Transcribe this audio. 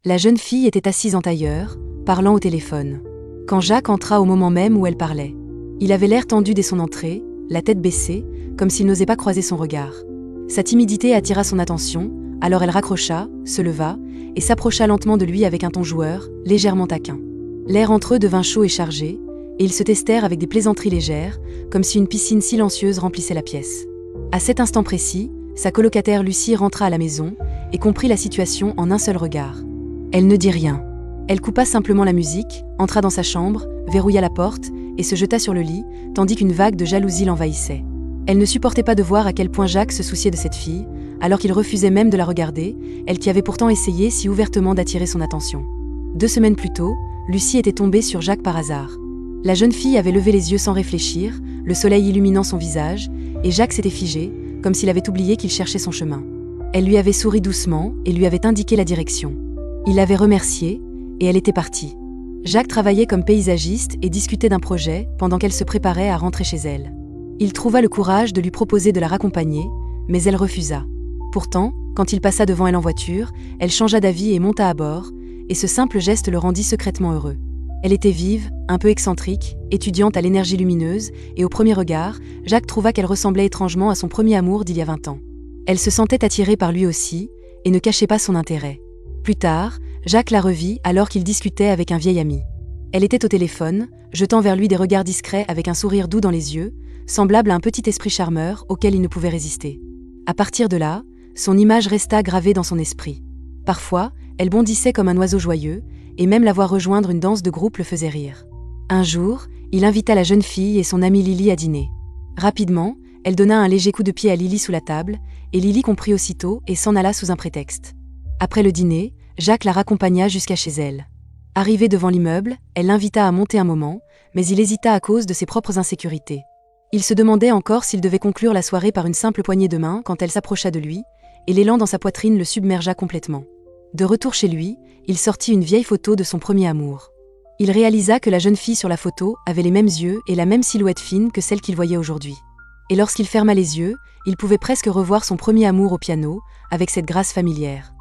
La jeune fille était assise en tailleur, parlant au téléphone. Quand Jacques entra au moment même où elle parlait. Il avait l'air tendu dès son entrée, la tête baissée, comme s'il n'osait pas croiser son regard. Sa timidité attira son attention, alors elle raccrocha, se leva, et s'approcha lentement de lui avec un ton joueur, légèrement taquin. L'air entre eux devint chaud et chargé, et ils se testèrent avec des plaisanteries légères, comme si une piscine silencieuse remplissait la pièce. À cet instant précis, sa colocataire Lucie rentra à la maison, et comprit la situation en un seul regard. Elle ne dit rien. Elle coupa simplement la musique, entra dans sa chambre, verrouilla la porte, et se jeta sur le lit, tandis qu'une vague de jalousie l'envahissait. Elle ne supportait pas de voir à quel point Jacques se souciait de cette fille, alors qu'il refusait même de la regarder, elle qui avait pourtant essayé si ouvertement d'attirer son attention. 2 semaines plus tôt, Lucie était tombée sur Jacques par hasard. La jeune fille avait levé les yeux sans réfléchir, le soleil illuminant son visage, et Jacques s'était figé, comme s'il avait oublié qu'il cherchait son chemin. Elle lui avait souri doucement et lui avait indiqué la direction. Il l'avait remerciée, et elle était partie. Jacques travaillait comme paysagiste et discutait d'un projet pendant qu'elle se préparait à rentrer chez elle. Il trouva le courage de lui proposer de la raccompagner, mais elle refusa. Pourtant, quand il passa devant elle en voiture, elle changea d'avis et monta à bord, et ce simple geste le rendit secrètement heureux. Elle était vive, un peu excentrique, étudiante à l'énergie lumineuse, et au premier regard, Jacques trouva qu'elle ressemblait étrangement à son premier amour d'il y a 20 ans. Elle se sentait attirée par lui aussi, et ne cachait pas son intérêt. Plus tard, Jacques la revit alors qu'il discutait avec un vieil ami. Elle était au téléphone, jetant vers lui des regards discrets avec un sourire doux dans les yeux, semblable à un petit esprit charmeur auquel il ne pouvait résister. À partir de là, son image resta gravée dans son esprit. Parfois, elle bondissait comme un oiseau joyeux, et même la voir rejoindre une danse de groupe le faisait rire. Un jour, il invita la jeune fille et son amie Lily à dîner. Rapidement, elle donna un léger coup de pied à Lily sous la table, et Lily comprit aussitôt et s'en alla sous un prétexte. Après le dîner, Jacques la raccompagna jusqu'à chez elle. Arrivée devant l'immeuble, elle l'invita à monter un moment, mais il hésita à cause de ses propres insécurités. Il se demandait encore s'il devait conclure la soirée par une simple poignée de main quand elle s'approcha de lui, et l'élan dans sa poitrine le submergea complètement. De retour chez lui, il sortit une vieille photo de son premier amour. Il réalisa que la jeune fille sur la photo avait les mêmes yeux et la même silhouette fine que celle qu'il voyait aujourd'hui. Et lorsqu'il ferma les yeux, il pouvait presque revoir son premier amour au piano, avec cette grâce familière.